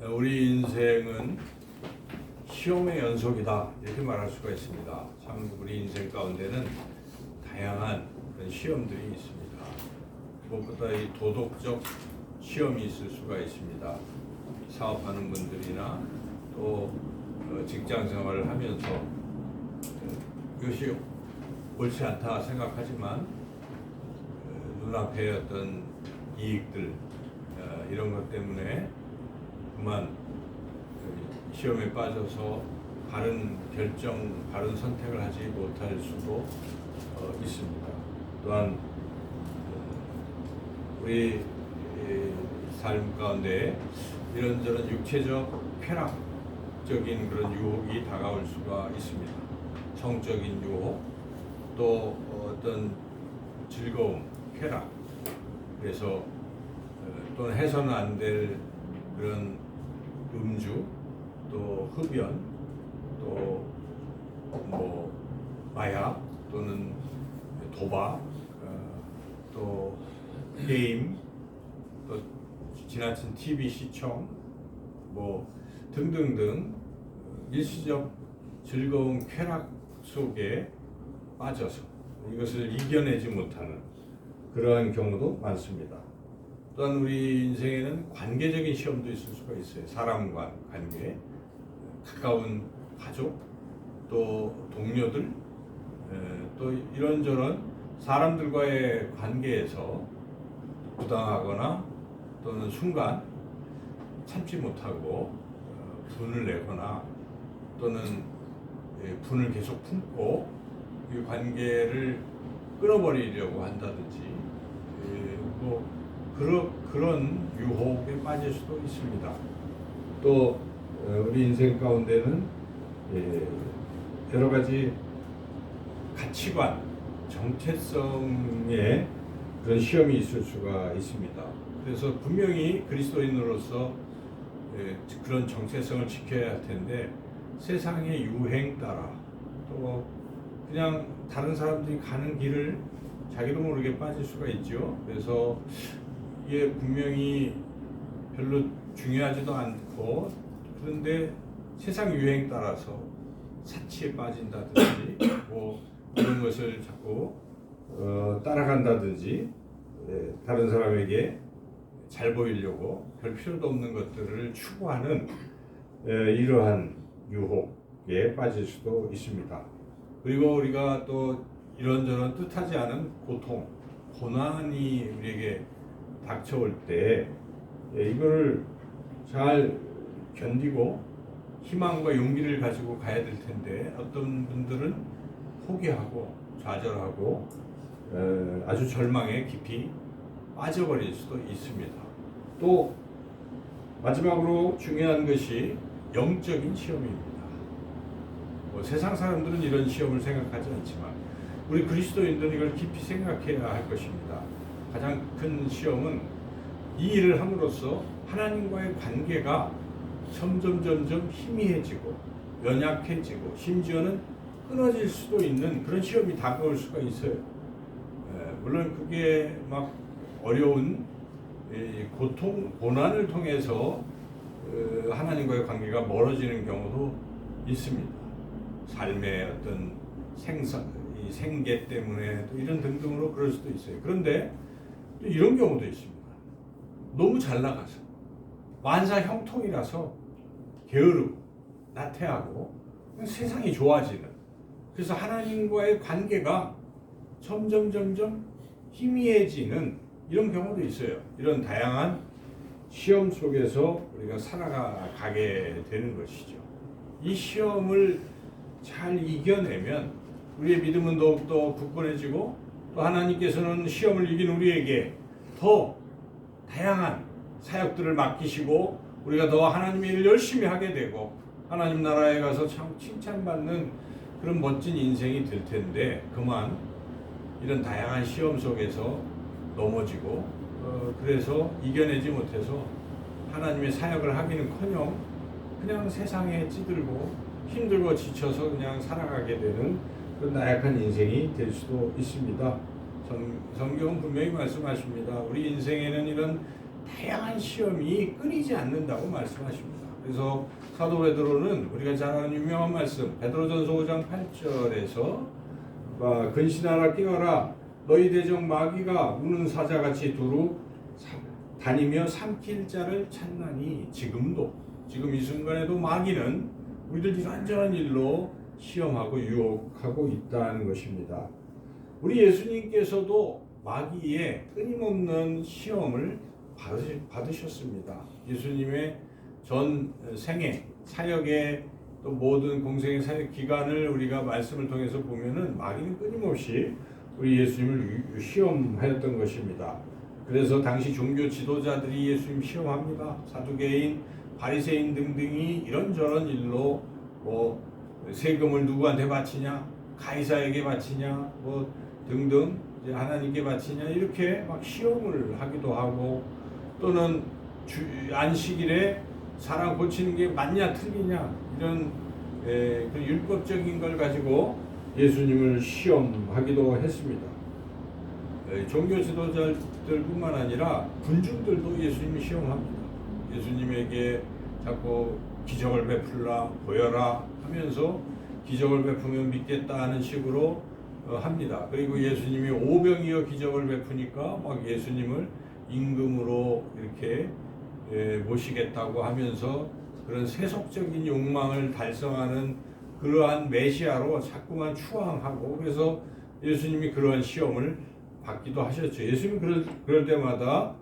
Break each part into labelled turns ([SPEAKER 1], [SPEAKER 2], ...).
[SPEAKER 1] 우리 인생은 시험의 연속이다 이렇게 말할 수가 있습니다. 참 우리 인생 가운데는 다양한 그런 시험들이 있습니다. 무엇보다 이 도덕적 시험이 있을 수가 있습니다. 사업하는 분들이나 또 직장 생활을 하면서 이것이 옳지 않다 생각하지만 눈앞에 어떤 이익들 이런 것 때문에 그만 시험에 빠져서 바른 결정, 바른 선택을 하지 못할 수도 있습니다. 또한 우리 삶 가운데 이런저런 육체적 쾌락적인 그런 유혹이 다가올 수가 있습니다. 성적인 유혹, 또 어떤 즐거움, 쾌락, 그래서 또는 해서는 안 될 그런 음주, 또 흡연, 또 뭐 마약 또는 도박, 또 게임, 또 지나친 TV 시청, 뭐 등등등 일시적 즐거운 쾌락 속에 빠져서 이것을 이겨내지 못하는 그러한 경우도 많습니다. 또한 우리 인생에는 관계적인 시험도 있을 수가 있어요. 사람과 관계, 가까운 가족, 또 동료들, 또 이런저런 사람들과의 관계에서 부당하거나 또는 순간 참지 못하고 분을 내거나 또는 분을 계속 품고 이 관계를 끊어버리려고 한다든지 뭐 그런 유혹에 빠질 수도 있습니다. 또 우리 인생 가운데는 여러 가지 가치관, 정체성의 그런 시험이 있을 수가 있습니다. 그래서 분명히 그리스도인으로서 그런 정체성을 지켜야 할 텐데 세상의 유행 따라 또 그냥 다른 사람들이 가는 길을 자기도 모르게 빠질 수가 있죠. 그래서 이게 분명히 별로 중요하지도 않고 그런데 세상 유행 따라서 사치에 빠진다든지 뭐 이런 것을 자꾸 따라간다든지 다른 사람에게 잘 보이려고 별 필요도 없는 것들을 추구하는 이러한 유혹에 빠질 수도 있습니다. 그리고 우리가 또 이런저런 뜻하지 않은 고통, 고난이 우리에게 닥쳐올 때 이걸 잘 견디고 희망과 용기를 가지고 가야 될 텐데 어떤 분들은 포기하고 좌절하고 아주 절망에 깊이 빠져버릴 수도 있습니다. 또 마지막으로 중요한 것이 영적인 시험입니다. 뭐 세상 사람들은 이런 시험을 생각하지 않지만 우리 그리스도인들은 이걸 깊이 생각해야 할 것입니다. 가장 큰 시험은 이 일을 함으로써 하나님과의 관계가 점점 희미해지고 연약해지고 심지어는 끊어질 수도 있는 그런 시험이 다가올 수가 있어요. 물론 그게 막 어려운 고통, 고난을 통해서 하나님과의 관계가 멀어지는 경우도 있습니다. 삶의 어떤 생계 때문에 또 이런 등등으로 그럴 수도 있어요. 그런데 또 이런 경우도 있습니다. 너무 잘 나가서 만사 형통이라서 게으르고 나태하고 세상이 좋아지는, 그래서 하나님과의 관계가 점점 희미해지는 이런 경우도 있어요. 이런 다양한 시험 속에서 우리가 살아가게 되는 것이죠. 이 시험을 잘 이겨내면 우리의 믿음은 더욱더 굳건해지고 또 하나님께서는 시험을 이긴 우리에게 더 다양한 사역들을 맡기시고 우리가 더 하나님의 일을 열심히 하게 되고 하나님 나라에 가서 참 칭찬받는 그런 멋진 인생이 될 텐데 그만 이런 다양한 시험 속에서 넘어지고 그래서 이겨내지 못해서 하나님의 사역을 하기는커녕 그냥 세상에 찌들고 힘들고 지쳐서 그냥 살아가게 되는 그런 나약한 인생이 될 수도 있습니다. 성경은 분명히 말씀하십니다. 우리 인생에는 이런 다양한 시험이 끊이지 않는다고 말씀하십니다. 그래서 사도 베드로는 우리가 잘 아는 유명한 말씀 베드로전서 5장 8절에서 근신하라 깨어라 너희 대적 마귀가 우는 사자같이 두루 다니며 삼킬 자를 찾나니 지금 이 순간에도 마귀는 우리들 이런저런 일로 시험하고 유혹하고 있다는 것입니다. 우리 예수님께서도 마귀의 끊임없는 시험을 받으셨습니다. 예수님의 전 생애, 사역의 또 모든 공생의 사역 기간을 우리가 말씀을 통해서 보면은 마귀는 끊임없이 우리 예수님을 시험하였던 것입니다. 그래서 당시 종교 지도자들이 예수님 시험합니다. 사두개인, 바리새인 등등이 이런저런 일로 세금을 누구한테 바치냐, 가이사에게 바치냐, 등등 이제 하나님께 바치냐 이렇게 막 시험을 하기도 하고 또는 안식일에 사람 고치는 게 맞냐 틀리냐 이런 그 율법적인 걸 가지고 예수님을 시험하기도 했습니다. 종교 지도자들뿐만 아니라 군중들도 예수님을 시험합니다. 예수님에게 자꾸 기적을 베풀라 보여라 하면서 기적을 베푸면 믿겠다 하는 식으로 합니다. 그리고 예수님이 오병이어 기적을 베푸니까 막 예수님을 임금으로 이렇게 모시겠다고 하면서 그런 세속적인 욕망을 달성하는 그러한 메시아로 자꾸만 추앙하고 그래서 예수님이 그러한 시험을 받기도 하셨죠. 예수님이 그럴 때마다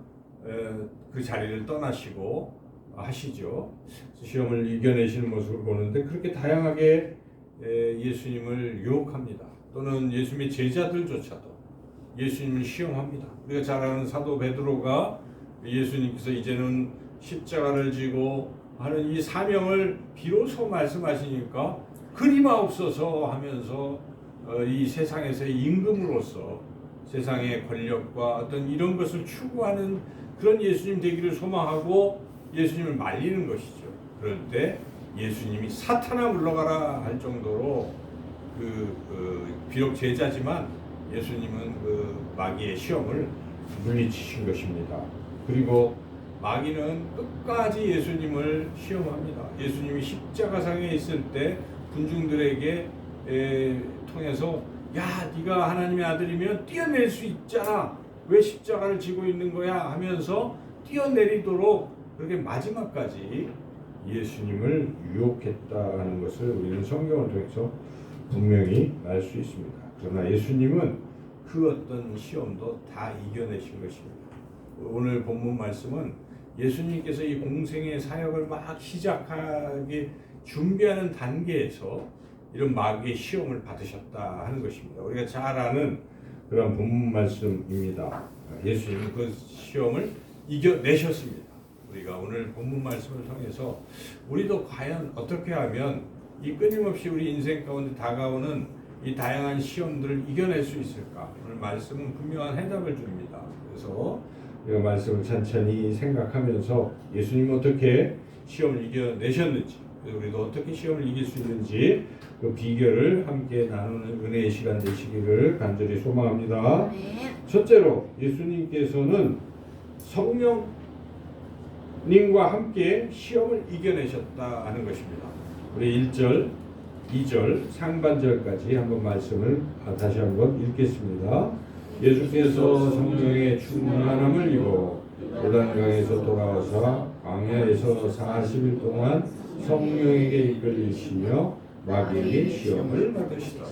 [SPEAKER 1] 그 자리를 떠나시고 하시죠. 시험을 이겨내시는 모습을 보는데 그렇게 다양하게 예수님을 유혹합니다. 또는 예수님의 제자들조차도 예수님을 시험합니다. 우리가 잘 아는 사도 베드로가 예수님께서 이제는 십자가를 지고 하는 이 사명을 비로소 말씀하시니까 그리마옵소서 하면서 이 세상에서의 임금으로서 세상의 권력과 어떤 이런 것을 추구하는 그런 예수님 되기를 소망하고 예수님을 말리는 것이죠. 그럴 때 예수님이 사탄아 물러가라 할 정도로 비록 제자지만 예수님은 그 마귀의 시험을 물리치신 것입니다. 그리고 마귀는 끝까지 예수님을 시험합니다. 예수님이 십자가상에 있을 때 군중들에게 통해서 야 네가 하나님의 아들이면 뛰어낼 수 있잖아. 왜 십자가를 지고 있는 거야 하면서 뛰어내리도록 그렇게 마지막까지 예수님을 유혹했다는 것을 우리는 성경을 통해서 분명히 알 수 있습니다. 그러나 예수님은 그 어떤 시험도 다 이겨내신 것입니다. 오늘 본문 말씀은 예수님께서 이 공생의 사역을 막 시작하기 준비하는 단계에서 이런 마귀의 시험을 받으셨다 하는 것입니다. 우리가 잘 아는 그런 본문 말씀입니다. 예수님은 그 시험을 이겨내셨습니다. 우리가 오늘 본문 말씀을 통해서 우리도 과연 어떻게 하면 이 끊임없이 우리 인생 가운데 다가오는 이 다양한 시험들을 이겨낼 수 있을까? 오늘 말씀은 분명한 해답을 줍니다. 그래서 우리가 말씀을 천천히 생각하면서 예수님은 어떻게 시험을 이겨내셨는지 우리도 어떻게 시험을 이길 수 있는지 그 비결을 함께 나누는 은혜의 시간 되시기를 간절히 소망합니다. 첫째로 예수님께서는 성령님과 함께 시험을 이겨내셨다 하는 것입니다. 우리 1절, 2절, 상반절까지 한번 말씀을 다시 한번 읽겠습니다. 예수께서 성령의 충만함을 입어 요단강에서 돌아와서 광야에서 40일 동안 성령에게 이끌리시며 마귀에게 시험을 받으시더라.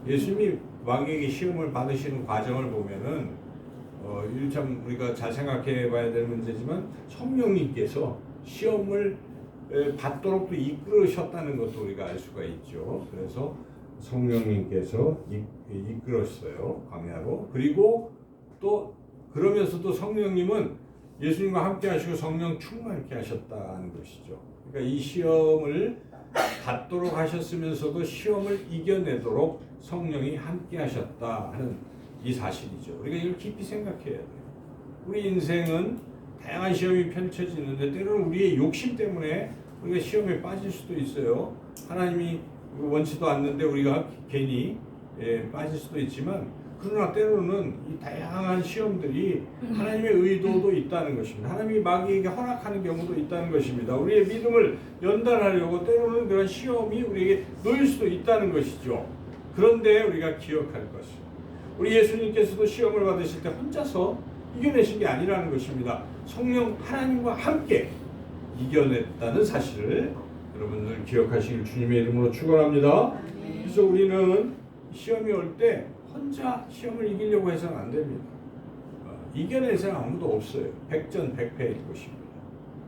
[SPEAKER 1] 예수님이 마귀에게 시험을 받으시는 과정을 보면은 참 우리가 잘 생각해 봐야 될 문제지만 성령님께서 시험을 받도록 또 이끌으셨다는 것도 우리가 알 수가 있죠. 그래서 성령님께서 이끌었어요. 광야로. 그리고 또 그러면서도 성령님은 예수님과 함께 하시고 성령 충만케 하셨다는 것이죠. 그러니까 이 시험을 받도록 하셨으면서도 시험을 이겨내도록 성령이 함께 하셨다 하는 이 사실이죠. 우리가 이걸 깊이 생각해야 돼요. 우리 인생은 다양한 시험이 펼쳐지는데 때로는 우리의 욕심 때문에 우리가 시험에 빠질 수도 있어요. 하나님이 원치도 않는데 우리가 괜히 빠질 수도 있지만 그러나 때로는 이 다양한 시험들이 하나님의 의도도 있다는 것입니다. 하나님이 마귀에게 허락하는 경우도 있다는 것입니다. 우리의 믿음을 연단하려고 때로는 그런 시험이 우리에게 놓일 수도 있다는 것이죠. 그런데 우리가 기억할 것은 우리 예수님께서도 시험을 받으실 때 혼자서 이겨내신 게 아니라는 것입니다. 성령 하나님과 함께 이겨냈다는 사실을 여러분들 기억하시길 주님의 이름으로 축원합니다. 그래서 우리는 시험이 올 때 혼자 시험을 이기려고 해서는 안 됩니다. 이겨낼 사람 아무도 없어요. 백전백패일 것입니다.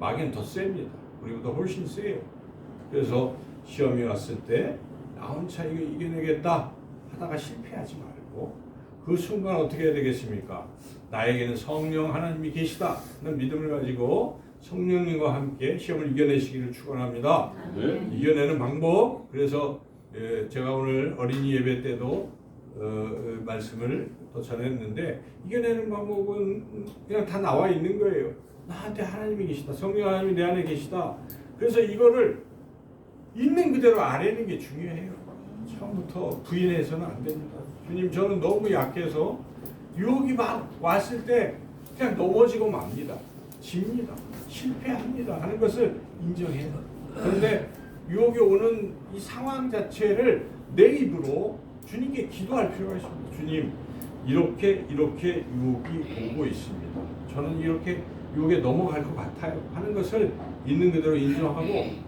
[SPEAKER 1] 마귀는 더 셉니다. 우리보다 훨씬 세요. 그래서 시험이 왔을 때 나 혼자 이거 이겨내겠다 하다가 실패하지 말고 그 순간 어떻게 해야 되겠습니까? 나에게는 성령 하나님이 계시다 는 믿음을 가지고 성령님과 함께 시험을 이겨내시기를 축원합니다.
[SPEAKER 2] 네.
[SPEAKER 1] 이겨내는 방법, 그래서 제가 오늘 어린이 예배 때도 말씀을 더 전했는데 이겨내는 방법은 그냥 다 나와 있는 거예요. 나한테 하나님이 계시다. 성령 하나님이 내 안에 계시다. 그래서 이거를 있는 그대로 아뢰는 게 중요해요. 처음부터 부인해서는 안 됩니다. 주님, 저는 너무 약해서 유혹이 막 왔을 때 그냥 넘어지고 맙니다. 집니다. 실패합니다. 하는 것을 인정해요. 그런데 유혹이 오는 이 상황 자체를 내 입으로 주님께 기도할 필요가 있습니다. 주님, 이렇게 유혹이 오고 있습니다. 저는 이렇게 유혹에 넘어갈 것 같아요. 하는 것을 있는 그대로 인정하고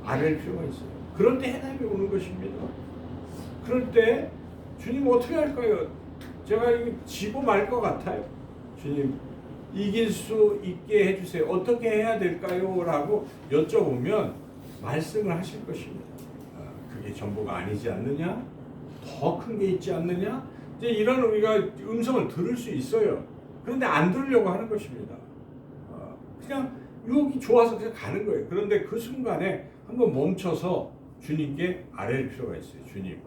[SPEAKER 1] 아뢰일 필요가 있어요. 그럴 때 해답이 오는 것입니다. 그럴 때 주님 어떻게 할까요? 제가 이거 지고 말 것 같아요. 주님, 이길 수 있게 해주세요. 어떻게 해야 될까요? 라고 여쭤보면 말씀을 하실 것입니다. 그게 전부가 아니지 않느냐? 더 큰 게 있지 않느냐? 이제 이런 우리가 음성을 들을 수 있어요. 그런데 안 들으려고 하는 것입니다. 그냥 유혹이 좋아서 그냥 가는 거예요. 그런데 그 순간에 한번 멈춰서 주님께 아뢰일 필요가 있어요. 주님,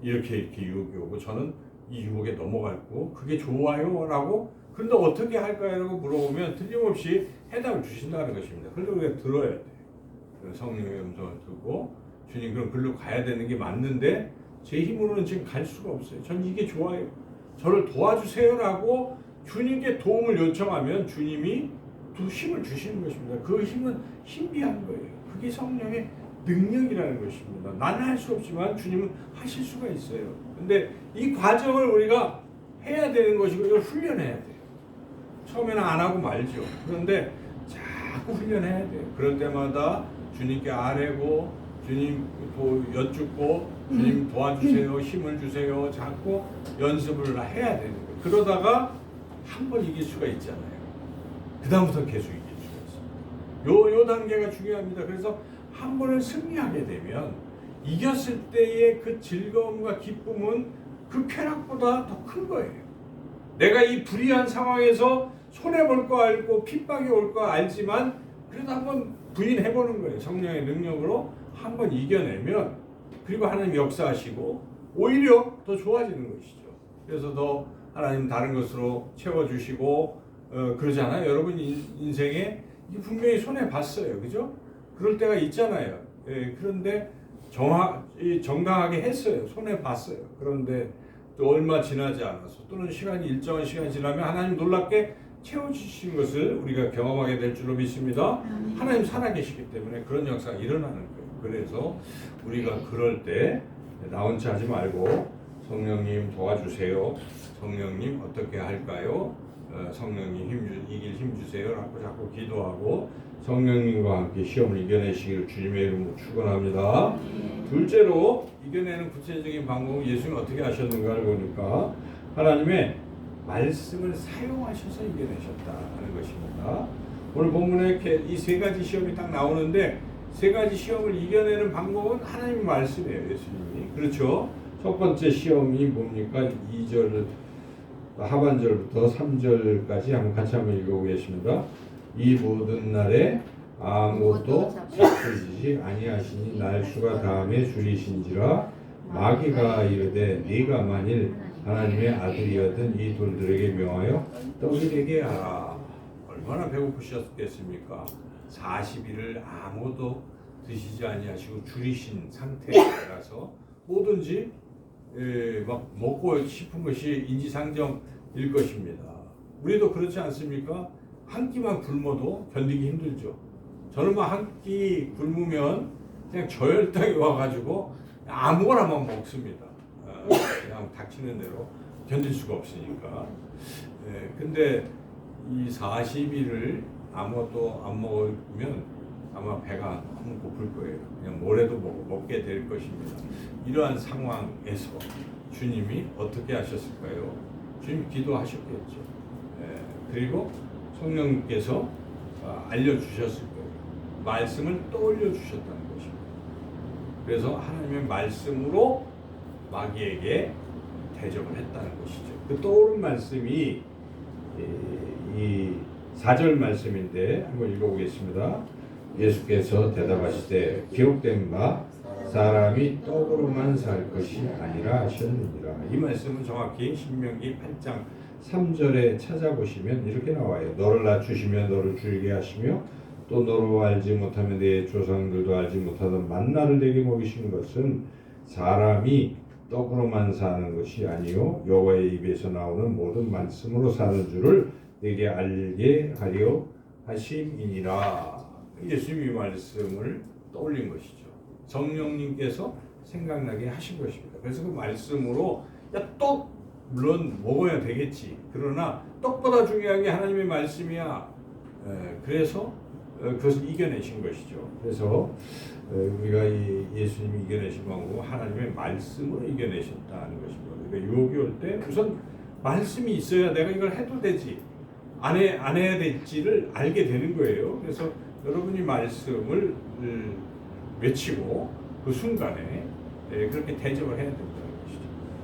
[SPEAKER 1] 이렇게 유혹이 오고 저는 이 유혹에 넘어갔고 그게 좋아요? 라고 그런데 어떻게 할까요? 라고 물어보면 틀림없이 해답을 주신다는 것입니다. 그래서 우리가 들어야 돼요. 성령의 음성을 듣고 주님, 그럼 글로 가야 되는 게 맞는데 제 힘으로는 지금 갈 수가 없어요. 전 이게 좋아요. 저를 도와주세요 라고 주님께 도움을 요청하면 주님이 또 힘을 주시는 것입니다. 그 힘은 신비한 거예요. 그게 성령의 능력이라는 것입니다. 나는 할 수 없지만 주님은 하실 수가 있어요. 근데 이 과정을 우리가 해야 되는 것이고 이걸 훈련해야 돼요. 처음에는 안 하고 말죠. 그런데 자꾸 훈련해야 돼요. 그럴 때마다 주님께 아뢰고 주님 여쭙고 주님 도와주세요. 힘을 주세요. 자꾸 연습을 해야 되는 거예요. 그러다가 한 번 이길 수가 있잖아요. 그 다음부터 계속 이길 수가 있어요. 요 단계가 중요합니다. 그래서 한 번을 승리하게 되면 이겼을 때의 그 즐거움과 기쁨은 그 쾌락보다 더 큰 거예요. 내가 이 불의한 상황에서 손해볼 거 알고 핍박이 올 거 알지만 그래도 한번 부인해보는 거예요. 성령의 능력으로 한번 이겨내면 그리고 하나님 역사하시고 오히려 더 좋아지는 것이죠. 그래서 더 하나님 다른 것으로 채워주시고 그러잖아요. 여러분 인생에 분명히 손해봤어요. 그죠? 그럴 때가 있잖아요. 그런데 정당하게 했어요. 손해봤어요. 그런데 또 얼마 지나지 않아서 또는 일정한 시간이 지나면 하나님 놀랍게 채워주신 것을 우리가 경험하게 될 줄로 믿습니다. 하나님 살아계시기 때문에 그런 역사가 일어나는 거예요. 그래서 우리가 그럴 때 나 혼자 하지 말고 성령님 도와주세요. 성령님 어떻게 할까요? 성령님 이길 힘 주세요. 라고 자꾸 기도하고 성령님과 함께 시험을 이겨내시기를 주님의 이름으로 축원합니다. 둘째로 이겨내는 구체적인 방법은 예수님이 어떻게 하셨는가를 보니까 하나님의 말씀을 사용하셔서 이겨내셨다는 것입니다. 오늘 본문에 이 세 가지 시험이 딱 나오는데 세 가지 시험을 이겨내는 방법은 하나님의 말씀이에요. 예수님이. 그렇죠? 첫 번째 시험이 뭡니까? 2절 하반절부터 3절까지 같이 한번 읽어보겠습니다. 이 모든 날에 아무것도 지키지 아니하시니 날수가 다음에 줄이신지라 마귀가 이르되 네가 만일 하나님의 아들이었던 이 돌들에게 명하여 떡이 되게 하라. 얼마나 배고프셨겠습니까? 40일을 아무도 드시지 아니하시고 줄이신 상태라서 뭐든지 막 먹고 싶은 것이 인지상정일 것입니다. 우리도 그렇지 않습니까? 한 끼만 굶어도 견디기 힘들죠. 저는 막 한 끼 굶으면 그냥 저혈당이 와가지고 아무거나 막 먹습니다. 그냥 닥치는 대로 견딜 수가 없으니까. 근데 이 40일을 아무것도 안 먹으면 아마 배가 너무 고플 거예요. 그냥 뭐래도 먹게 될 것입니다. 이러한 상황에서 주님이 어떻게 하셨을까요? 주님이 기도하셨겠죠. 그리고 성령님께서 알려주셨을 거예요. 말씀을 떠올려 주셨다는 것입니다. 그래서 하나님의 말씀으로 마귀에게 대적을 했다는 것이죠. 그 떠오른 말씀이 이 4절 말씀인데 한번 읽어보겠습니다. 예수께서 대답하시되 기록된 바 사람이 떡으로만 살 것이 아니라 하셨느니라. 이 말씀은 정확히 신명기 8장 3절에 찾아보시면 이렇게 나와요. 너를 낮추시며 너를 줄게 하시며 또 너로 알지 못하면 내 조상들도 알지 못하던 만나를 내게 먹이시는 것은 사람이 떡으로만 사는 것이 아니요 여호와의 입에서 나오는 모든 말씀으로 사는 줄을 내게 알게 하려 하심이니라. 예수님이 말씀을 떠올린 것이죠. 성령님께서 생각나게 하신 것입니다. 그래서 그 말씀으로 떡 물론 먹어야 되겠지. 그러나 떡보다 중요한 게 하나님의 말씀이야. 그래서 그것을 이겨내신 것이죠. 그래서 우리가 이 예수님이 이겨내신 거고 하나님의 말씀으로 이겨내셨다는 것입니다. 그러니까 유혹이 올 때 우선 말씀이 있어야 내가 이걸 해도 되지 안 해야 될지를 알게 되는 거예요. 그래서 여러분이 말씀을 외치고 그 순간에 그렇게 대적을 해야 된다는 것이죠.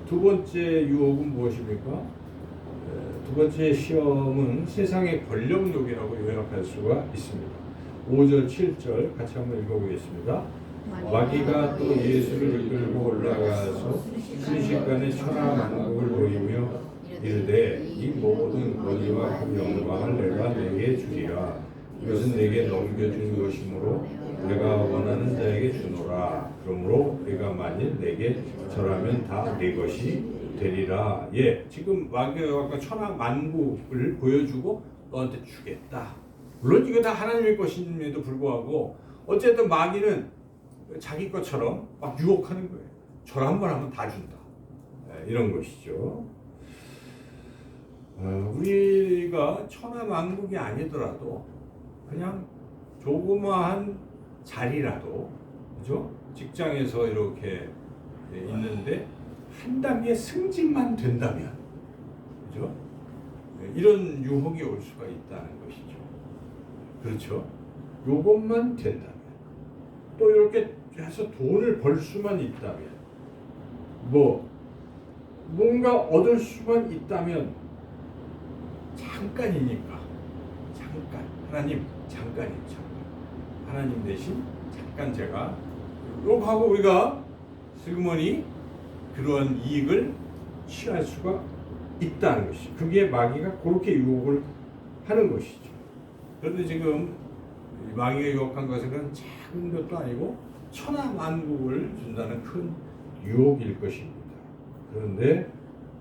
[SPEAKER 1] 두 번째 유혹은 무엇입니까? 두 번째 시험은 세상의 권력욕이라고 요약할 수가 있습니다. 5절, 7절 같이 한번 읽어보겠습니다. 마귀가 또 예수를 이끌고 올라가서 순식간에 천하만국을 보이며 이르되 이 모든 권위와 영광을 내가 내게 주리라. 이것은 내게 넘겨준 것이므로 내가 원하는 자에게 주노라. 그러므로 내가 만일 내게 절하면 다 내 것이 되리라. 지금 마귀가 천하만국을 보여주고 너한테 주겠다. 물론 이거 다 하나님의 것임에도 불구하고 어쨌든 마귀는 자기 것처럼 막 유혹하는 거예요. 절 한 번 하면 다 준다. 이런 것이죠. 우리가 천하만국이 아니더라도 그냥 조그마한 자리라도, 그죠? 직장에서 이렇게 있는데 한 단계 승진만 된다면, 그죠? 이런 유혹이 올 수가 있다는 것이죠. 그렇죠? 요것만 된다면, 또 이렇게 해서 돈을 벌 수만 있다면, 뭔가 얻을 수만 있다면, 잠깐이니까, 하나님, 잠깐. 하나님 대신 잠깐 제가 이렇게 하고 우리가 슬그머니 그런 이익을 취할 수가 있다는 것이죠. 그게 마귀가 그렇게 유혹을 하는 것이죠. 그런데 지금 마귀가 유혹한 것은 작은 것도 아니고 천하만국을 준다는 큰 유혹일 것입니다. 그런데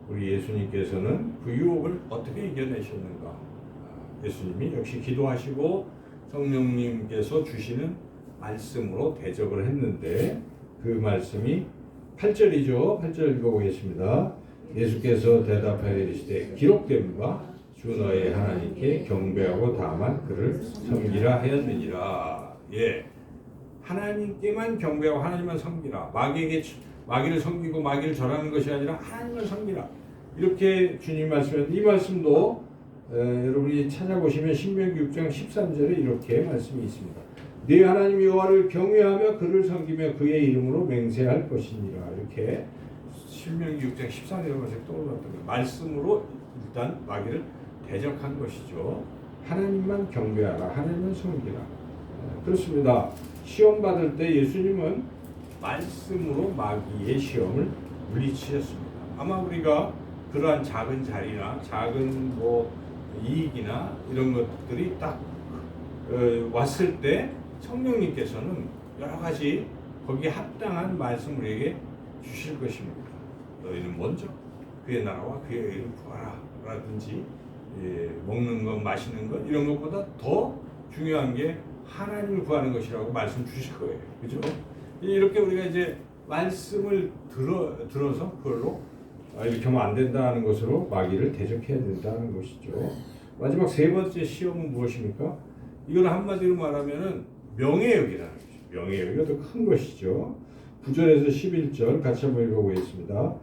[SPEAKER 1] 우리 예수님께서는 그 유혹을 어떻게 이겨내셨는가? 예수님이 역시 기도하시고 성령님께서 주시는 말씀으로 대적을 했는데 그 말씀이 8절이죠. 8절 읽어보겠습니다. 예수께서 대답하여 이르시되 기록된 바 주 너의 하나님께 경배하고 다만 그를 섬기라 하였느니라. 하나님께만 경배하고 하나님만 섬기라. 마귀를 섬기고 마귀를 절하는 것이 아니라 하나님을 섬기라. 이렇게 주님 말씀하셨는데 이 말씀도 여러분이 찾아보시면 신명기 6장 13절에 이렇게 말씀이 있습니다. 네 하나님 여호와를 경외하며 그를 섬기며 그의 이름으로 맹세할 것이니라. 이렇게 신명기 6장 14절에 떠올랐던 거예요. 말씀으로 일단 마귀를 대적한 것이죠. 하나님만 경배하라. 하나님만 섬기라. 그렇습니다. 시험 받을 때 예수님은 말씀으로 마귀의 시험을 물리치셨습니다. 아마 우리가 그러한 작은 자리나 작은 이익이나 이런 것들이 딱 왔을 때 성령님께서는 여러 가지 거기에 합당한 말씀을 우리에게 주실 것입니다. 너희는 먼저 그의 나라와 그의 의를 구하라 라든지 먹는 것 마시는 것 이런 것보다 더 중요한 게 하나님을 구하는 것이라고 말씀 주실 거예요. 그죠? 이렇게 우리가 이제 말씀을 들어서 그걸로 이렇게 하면 안 된다는 것으로 마귀를 대적해야 된다는 것이죠. 마지막 세 번째 시험은 무엇입니까? 이걸 한마디로 말하면은 명예욕이라는 것이죠. 명예욕이 더 큰 것이죠. 9절에서 11절 같이 한번 읽어보겠습니다.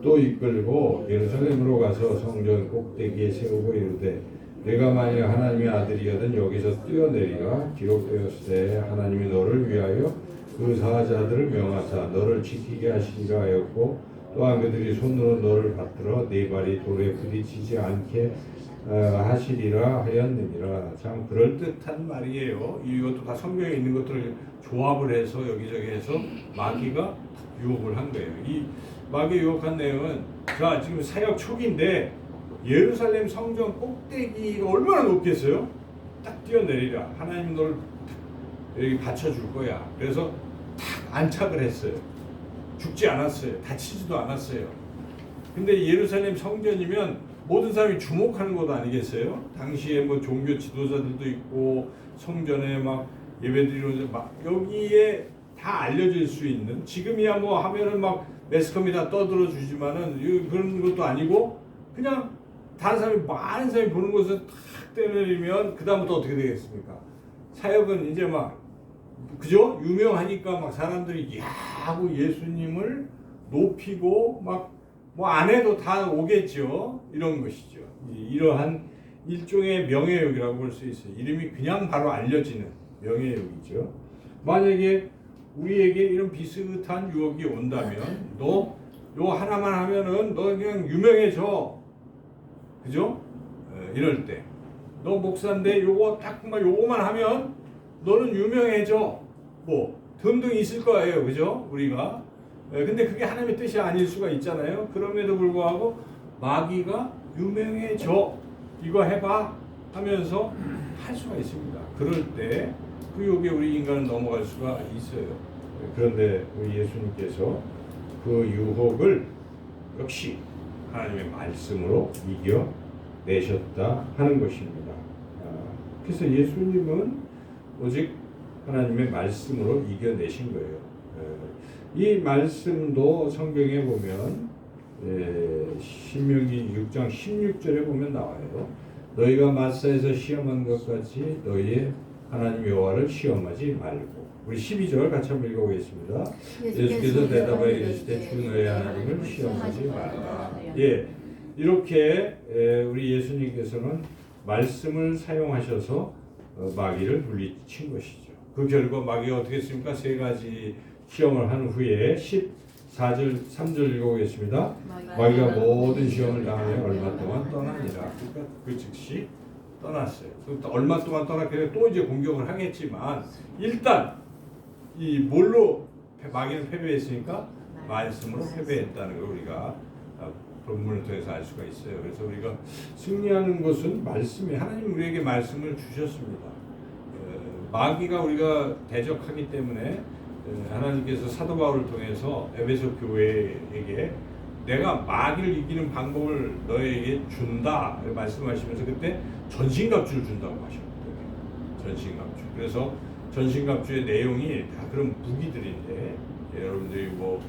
[SPEAKER 1] 또 이끌고 예루살렘으로 가서 성전 꼭대기에 세우고 이르되 내가 만일 하나님의 아들이거든 여기서 뛰어내리라. 기록되었으되 하나님이 너를 위하여 그 사자들을 명하사 너를 지키게 하시리라 하였고 또한 그들이 손으로 너를 받들어 네 발이 돌에 부딪히지 않게 하시리라 하였느니라. 참 그럴듯한 말이에요. 이것도 다 성경에 있는 것들을 조합을 해서 여기저기 해서 마귀가 유혹을 한 거예요. 이 마귀 유혹한 내용은 자 지금 사역 초기인데 예루살렘 성전 꼭대기가 얼마나 높겠어요? 딱 뛰어내리라. 하나님 너를 여기 받쳐줄 거야. 그래서 탁 안착을 했어요. 죽지 않았어요. 다치지도 않았어요. 근데 예루살렘 성전이면 모든 사람이 주목하는 곳 아니겠어요? 당시에 뭐 종교 지도자들도 있고 성전에 막 예배드리러 막 여기에 다 알려질 수 있는 지금이야 뭐 하면은 막 매스컴이 다 떠들어 주지만은 그런 것도 아니고 그냥 다른 사람이 많은 사람이 보는 곳에서 탁 때리면 그 다음부터 어떻게 되겠습니까? 사역은 이제 막 그죠? 유명하니까 막 사람들이 야 하고 예수님을 높이고 막 뭐 안 해도 다 오겠죠. 이런 것이죠. 이러한 일종의 명예욕이라고 볼 수 있어요. 이름이 그냥 바로 알려지는 명예욕이죠. 만약에 우리에게 이런 비슷한 유혹이 온다면 너 요 하나만 하면은 너 그냥 유명해져. 그죠? 이럴 때 너 목사인데 요거 딱만 요거만 하면 너는 유명해져. 뭐 등등 있을 거예요. 그죠? 우리가 근데 그게 하나님의 뜻이 아닐 수가 있잖아요. 그럼에도 불구하고 마귀가 유명해져 이거 해봐 하면서 할 수가 있습니다. 그럴 때 그 유혹에 우리 인간은 넘어갈 수가 있어요. 그런데 우리 예수님께서 그 유혹을 역시 하나님의 말씀으로 이겨내셨다 하는 것입니다. 그래서 예수님은 오직 하나님의 말씀으로 이겨내신 거예요. 이 말씀도 성경에 보면 신명기 6장 16절에 보면 나와요. 너희가 마사에서 시험한 것 같이 너희의 하나님 여호와를 시험하지 말고. 우리 12절 같이 한번 읽어보겠습니다. 예수께서 대답하여 이르시되 주 너희 하나님을 시험하지 말라. 예, 이렇게 우리 예수님께서는 말씀을 사용하셔서 마귀를 물리친 것이죠. 그 결과 마귀가 어떻게 했습니까? 세 가지 시험을 한 후에 14절 3절 읽어보겠습니다. 마귀가 모든 시험을 당하여 얼마 동안 떠나니라. 그러니까 그 즉시 떠났어요. 얼마 동안 떠났길래 또 이제 공격을 하겠지만 일단 이 뭘로 마귀는 패배했으니까 말씀으로 패배했다는 걸 우리가 본문을 통해서 알 수가 있어요. 그래서 우리가 승리하는 것은 말씀이 하나님 우리에게 말씀을 주셨습니다. 마귀가 우리가 대적하기 때문에 하나님께서 사도 바울을 통해서 에베소 교회에게 내가 마귀를 이기는 방법을 너에게 준다 말씀하시면서 그때 전신갑주를 준다고 하셨거든요. 전신갑주. 그래서 전신갑주의 내용이 다 그런 무기들인데 여러분들이 뭐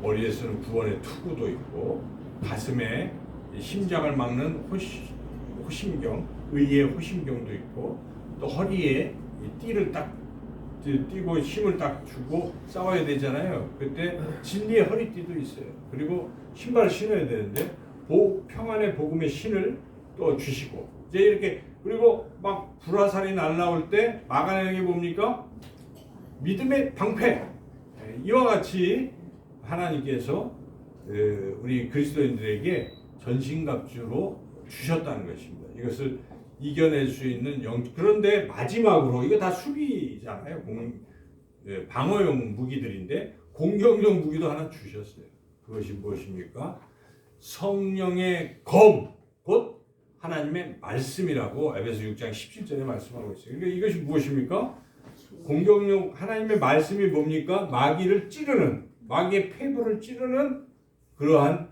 [SPEAKER 1] 머리에 쓰는 구원의 투구도 있고 가슴에 심장을 막는 호심경, 의의 호심경도 있고 또 허리에 띠를 딱 띠고 힘을 딱 주고 싸워야 되잖아요. 그때 진리의 허리띠도 있어요. 그리고 신발을 신어야 되는데 평안의 복음의 신을 또 주시고 이제 이렇게 그리고 막 불화살이 날라올 때 막아내는 게 뭡니까? 믿음의 방패. 이와 같이 하나님께서 우리 그리스도인들에게 전신갑주로 주셨다는 것입니다. 이것을 이겨낼 수 있는 그런데 마지막으로 이거 다 수비잖아요. 방어용 무기들인데 공격용 무기도 하나 주셨어요. 그것이 무엇입니까? 성령의 검, 곧 하나님의 말씀이라고 에베소 6장 17절에 말씀하고 있어요. 그러니까 이것이 무엇입니까? 공격용 하나님의 말씀이 뭡니까? 마귀를 찌르는, 마귀의 폐부를 찌르는 그러한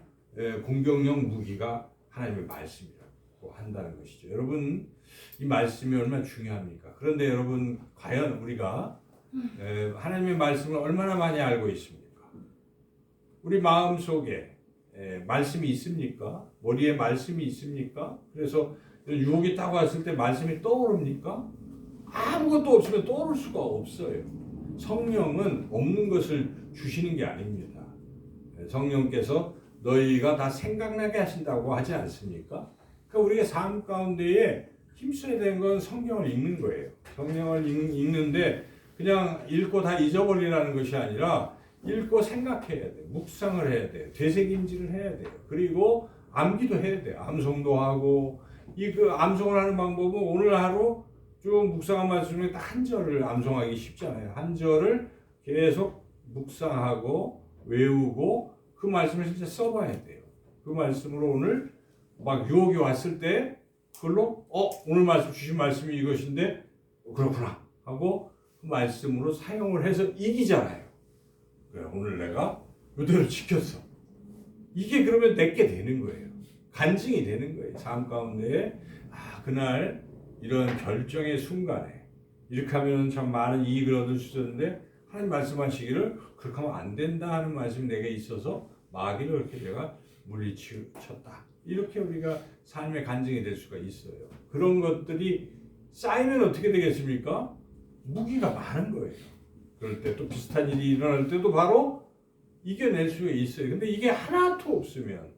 [SPEAKER 1] 공격력 무기가 하나님의 말씀이라고 한다는 것이죠. 여러분, 이 말씀이 얼마나 중요합니까? 그런데 여러분, 과연 우리가 하나님의 말씀을 얼마나 많이 알고 있습니까? 우리 마음속에 말씀이 있습니까? 머리에 말씀이 있습니까? 그래서 유혹이 딱 왔을 때 말씀이 떠오릅니까? 아무것도 없으면 떠오를 수가 없어요. 성령은 없는 것을 주시는 게 아닙니다. 성령께서 너희가 다 생각나게 하신다고 하지 않습니까? 그러니까 우리가 삶 가운데에 힘써야 되는 건 성경을 읽는 거예요. 성경을 읽는데 그냥 읽고 다 잊어버리라는 것이 아니라 읽고 생각해야 돼요. 묵상을 해야 돼요. 되새김질을 해야 돼요. 그리고 암기도 해야 돼요. 암송도 하고 그 암송을 하는 방법은 오늘 하루 쭉 묵상한 말씀 중에 한 절을 암송하기 쉽잖아요. 한 절을 계속 묵상하고 외우고 그 말씀을 진짜 써봐야 돼요. 그 말씀으로 오늘 막 유혹이 왔을 때 그걸로 오늘 말씀 주신 말씀이 이것인데 그렇구나 하고 그 말씀으로 사용을 해서 이기잖아요. 그래, 오늘 내가 이대로 지켰어. 이게 그러면 내게 되는 거예요. 간증이 되는 거예요. 삶 가운데 그날 이런 결정의 순간에 이렇게 하면 참 많은 이익을 얻을 수 있었는데 하나님 말씀하시기를 그렇게 하면 안 된다 하는 말씀이 내게 있어서 마귀를 이렇게 내가 물리쳤다. 이렇게 우리가 삶의 간증이 될 수가 있어요. 그런 것들이 쌓이면 어떻게 되겠습니까? 무기가 많은 거예요. 그럴 때 또 비슷한 일이 일어날 때도 바로 이겨낼 수가 있어요. 근데 이게 하나도 없으면,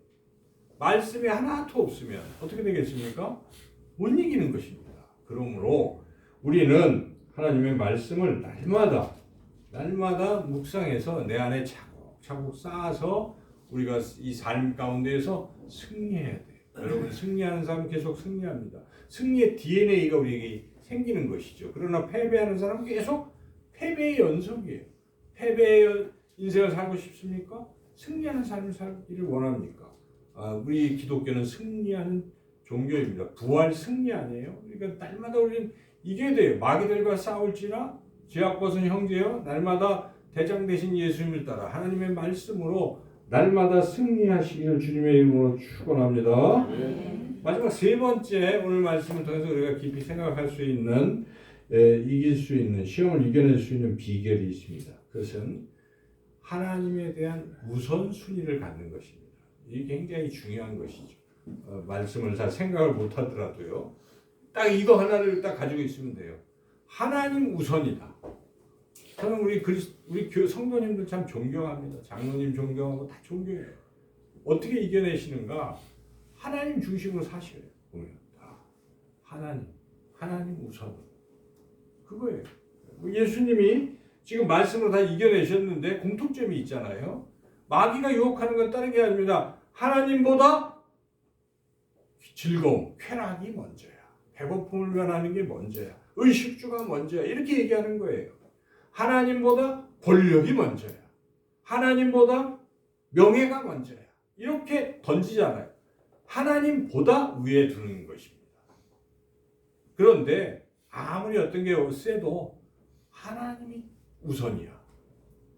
[SPEAKER 1] 말씀이 하나도 없으면 어떻게 되겠습니까? 못 이기는 것입니다. 그러므로 우리는 하나님의 말씀을 날마다 묵상해서 내 안에 차곡차곡 쌓아서 우리가 이 삶 가운데에서 승리해야 돼요. 여러분, 승리하는 사람은 계속 승리합니다. 승리의 DNA가 우리에게 생기는 것이죠. 그러나 패배하는 사람은 계속 패배의 연속이에요. 패배의 인생을 살고 싶습니까? 승리하는 삶을 살기를 원합니까? 우리 기독교는 승리하는 종교입니다. 부활 승리 아니에요? 그러니까 날마다 우리는 이겨야 돼요. 마귀들과 싸울지라 죄악벗은 형제여 날마다 대장 되신 예수님을 따라 하나님의 말씀으로 날마다 승리하시기를 주님의 이름으로 축원합니다. 마지막 세 번째 오늘 말씀을 통해서 우리가 깊이 생각할 수 있는 이길 수 있는 시험을 이겨낼 수 있는 비결이 있습니다. 그것은 하나님에 대한 우선순위를 갖는 것입니다. 이게 굉장히 중요한 것이죠. 말씀을 잘 생각을 못 하더라도요. 딱 이거 하나를 딱 가지고 있으면 돼요. 하나님 우선이다. 저는 우리 성도님들 참 존경합니다. 장로님 존경하고 다 존경해요. 어떻게 이겨내시는가? 하나님 중심으로 사셔요. 보면 다 하나님 우선. 그거예요. 예수님이 지금 말씀으로 다 이겨내셨는데 공통점이 있잖아요. 마귀가 유혹하는 건 다른 게 아닙니다. 하나님보다 즐거움, 쾌락이 먼저야. 배고픔을 면하는 게 먼저야. 의식주가 먼저야. 이렇게 얘기하는 거예요. 하나님보다 권력이 먼저야. 하나님보다 명예가 먼저야. 이렇게 던지잖아요. 하나님보다 위에 두는 것입니다. 그런데 아무리 어떤 게 세도 하나님이 우선이야.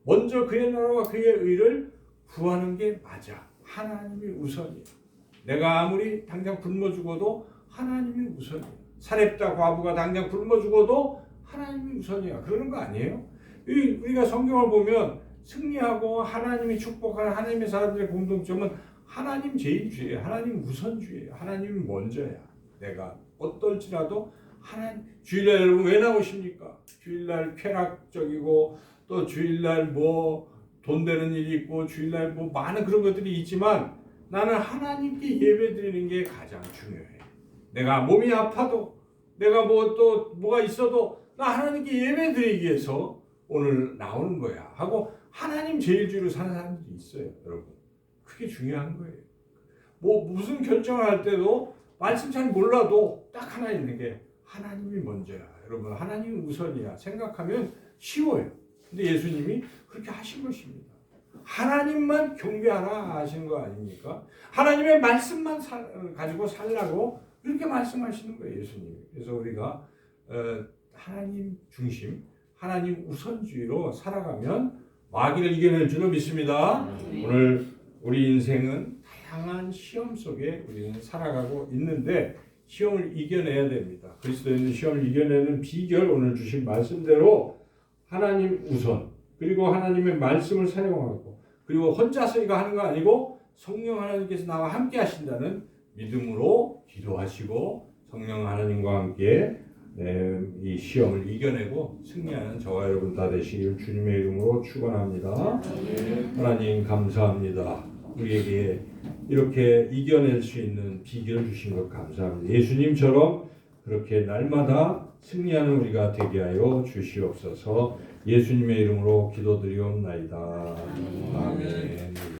[SPEAKER 1] 먼저 그의 나라와 그의 의를 구하는 게 맞아. 하나님이 우선이야. 내가 아무리 당장 굶어 죽어도 하나님이 우선이야. 사렙다 과부가 당장 굶어 죽어도 하나님이 우선이야. 그러는 거 아니에요? 우리가 성경을 보면 승리하고 하나님이 축복하는 하나님의 사람들의 공통점은 하나님 제일주의예요. 하나님 우선주의예요. 하나님이 먼저야. 내가 어떨지라도 하나님. 주일날 여러분 왜 나오십니까? 주일날 쾌락적이고 또 주일날 돈 되는 일이 있고 주일날 많은 그런 것들이 있지만 나는 하나님께 예배드리는 게 가장 중요해. 내가 몸이 아파도 내가 뭐가 있어도 나 하나님께 예배드리기 위해서 오늘 나오는 거야 하고 하나님 제일주의로 사는 사람들이 있어요. 여러분 그게 중요한 거예요. 무슨 결정을 할 때도 말씀 잘 몰라도 딱 하나 있는 게 하나님이 먼저야. 여러분 하나님이 우선이야 생각하면 쉬워요. 근데 예수님이 그렇게 하신 것입니다. 하나님만 경배하라 하시는 거 아닙니까? 하나님의 말씀만 가지고 살라고 이렇게 말씀하시는 거예요. 예수님이. 그래서 우리가 하나님 중심, 하나님 우선주의로 살아가면 마귀를 이겨낼 줄로 믿습니다. 오늘 우리 인생은 다양한 시험 속에 우리는 살아가고 있는데 시험을 이겨내야 됩니다. 그리스도인은 시험을 이겨내는 비결, 오늘 주신 말씀대로 하나님 우선, 그리고 하나님의 말씀을 사용하고, 그리고 혼자서 이거 하는 거 아니고 성령 하나님께서 나와 함께 하신다는 믿음으로 기도하시고 성령 하나님과 함께 이 시험을 이겨내고 승리하는 저와 여러분 다 되시길 주님의 이름으로 축원합니다. 하나님 감사합니다. 우리에게 이렇게 이겨낼 수 있는 비결 주신 것 감사합니다. 예수님처럼 그렇게 날마다 승리하는 우리가 되게 하여 주시옵소서. 예수님의 이름으로 기도드리옵나이다. 아멘.